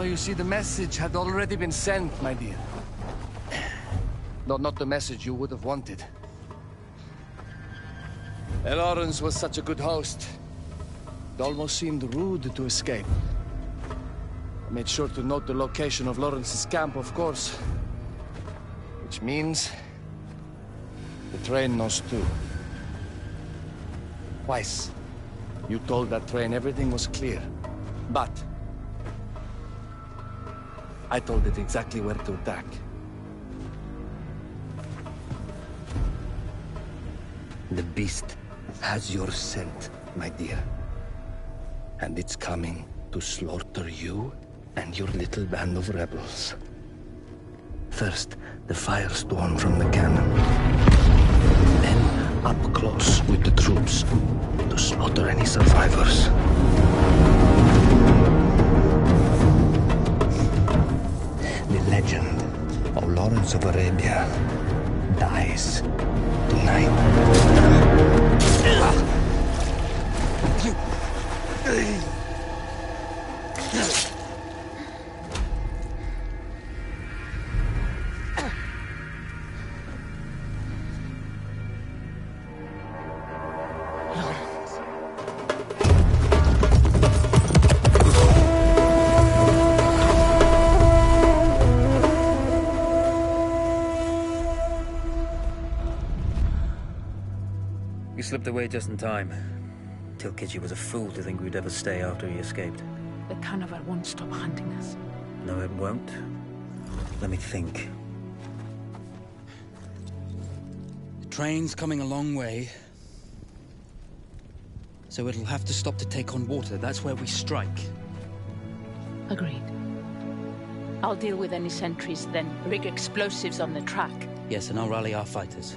You see, the message had already been sent, my dear. Not the message you would have wanted. Lawrence was such a good host. It almost seemed rude to escape. I made sure to note the location of Lawrence's camp, of course. Which means the train knows too. Twice, you told that train everything was clear. But I told it exactly where to attack. The beast has your scent, my dear. And it's coming to slaughter you and your little band of rebels. First, the firestorm from the cannon. Then, up close with the troops to slaughter any survivors. The legend of Lawrence of Arabia dies tonight. You slipped away just in time. Tilkitchi was a fool to think we'd ever stay after he escaped. The carnival won't stop hunting us. No, it won't. Let me think. The train's coming a long way. So it'll have to stop to take on water. That's where we strike. Agreed. I'll deal with any sentries, then rig explosives on the track. Yes, and I'll rally our fighters.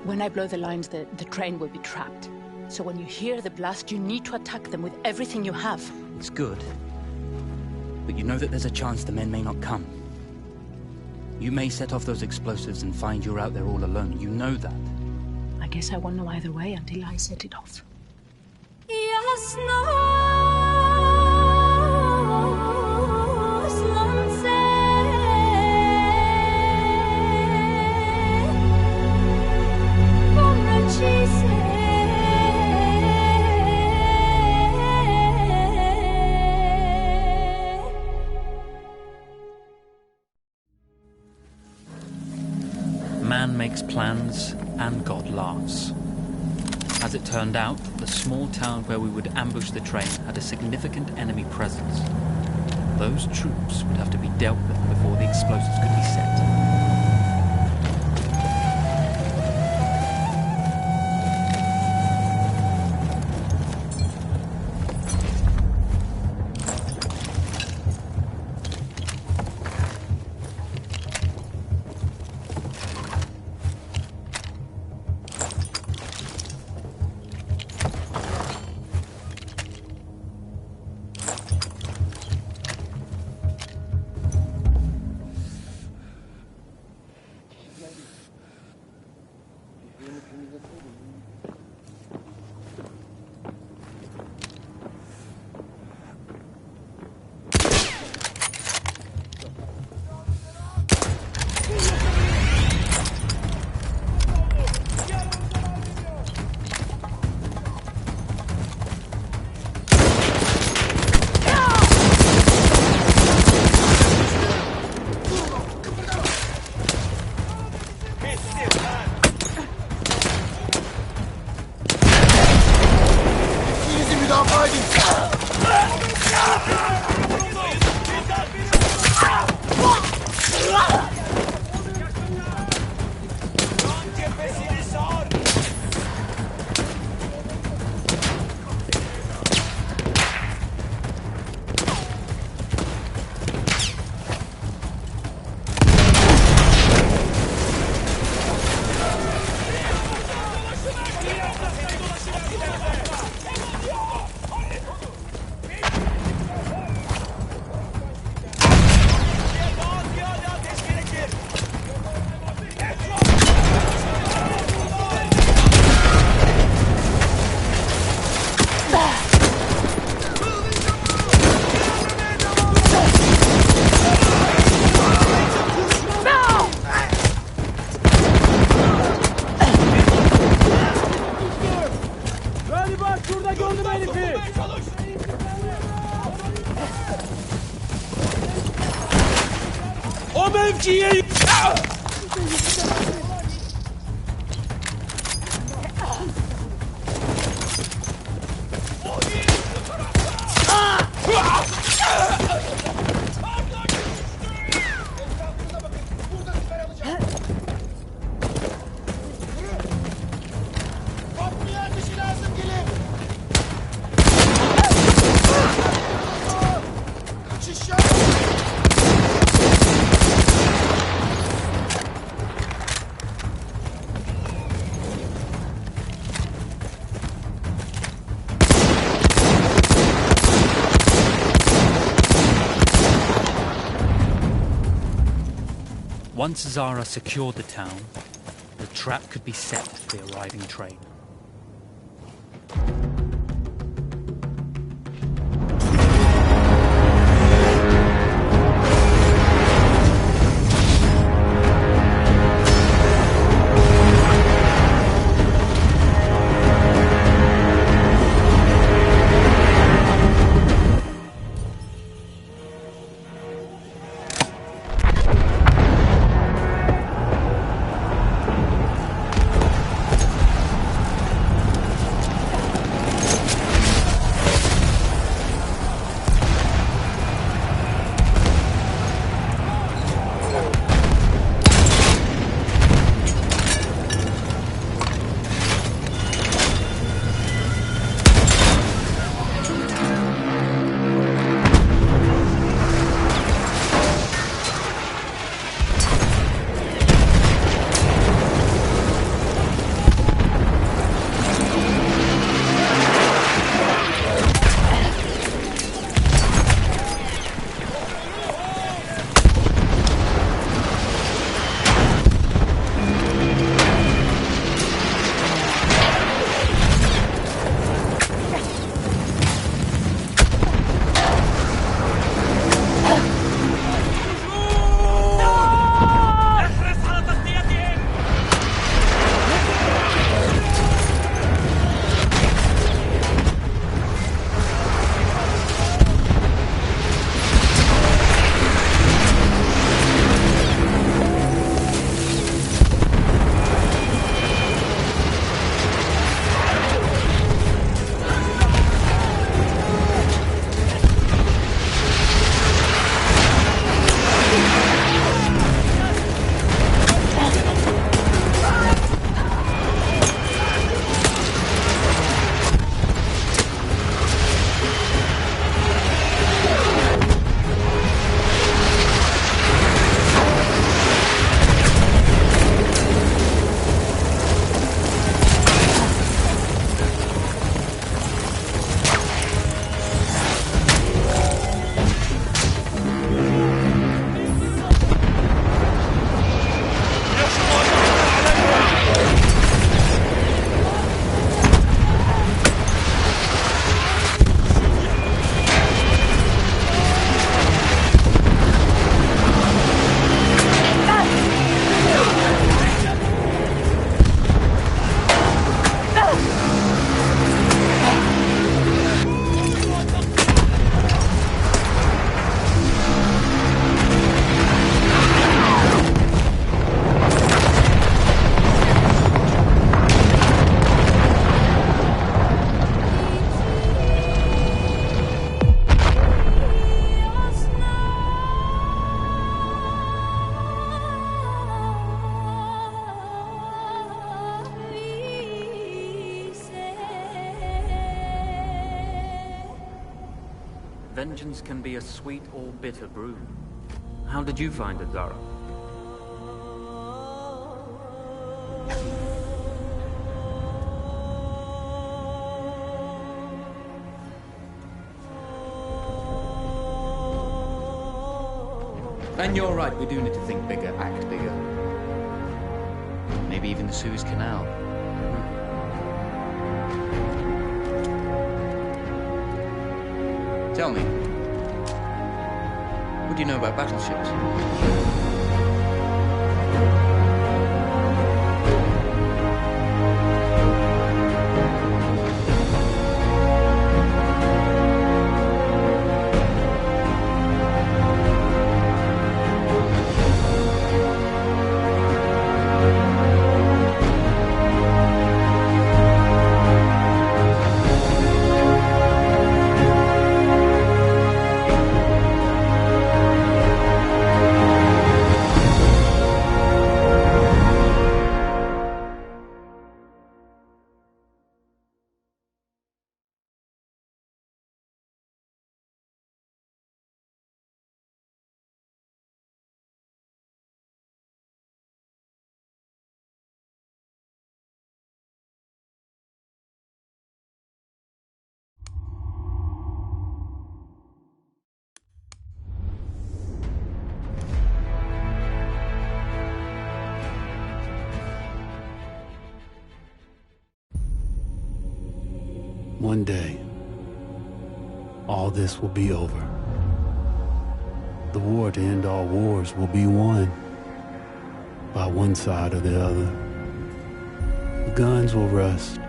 When I blow the lines, the train will be trapped. So when you hear the blast, you need to attack them with everything you have. It's good. But you know that there's a chance the men may not come. You may set off those explosives and find you're out there all alone. You know that. I guess I won't know either way until I set it off. man makes plans and God laughs. As it turned out, the small town where we would ambush the train had a significant enemy presence. Those troops would have to be dealt with before the explosives could be set. Once Zara secured the town, the trap could be set for the arriving train. Vengeance can be a sweet or bitter brew. How did you find it, Zara? And you're right, we do need to think bigger, act bigger. Maybe even the Suez Canal. Tell me, what do you know about battleships? One day, all this will be over. The war to end all wars will be won by one side or the other. The guns will rust,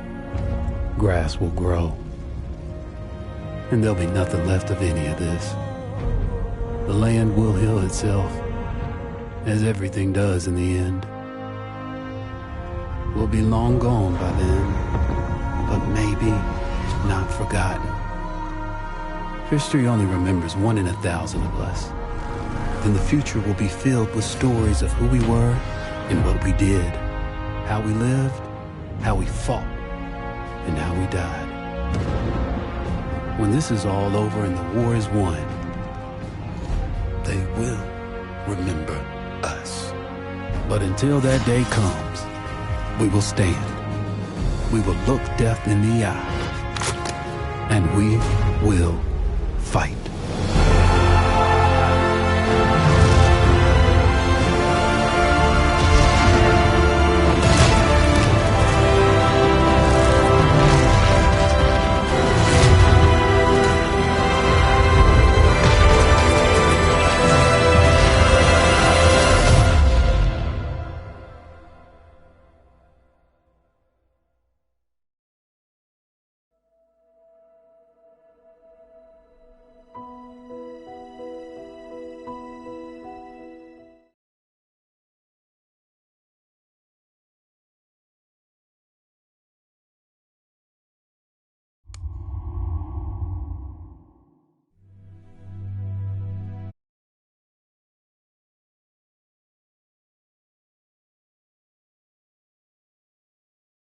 grass will grow, and there'll be nothing left of any of this. The land will heal itself, as everything does in the end. We'll be long gone by then, but maybe not forgotten. History only remembers 1 in 1,000 of us. Then the future will be filled with stories of who we were and what we did, how we lived, how we fought, and how we died. When this is all over and the war is won, they will remember us. But until that day comes, we will stand. We will look death in the eye. And we will fight.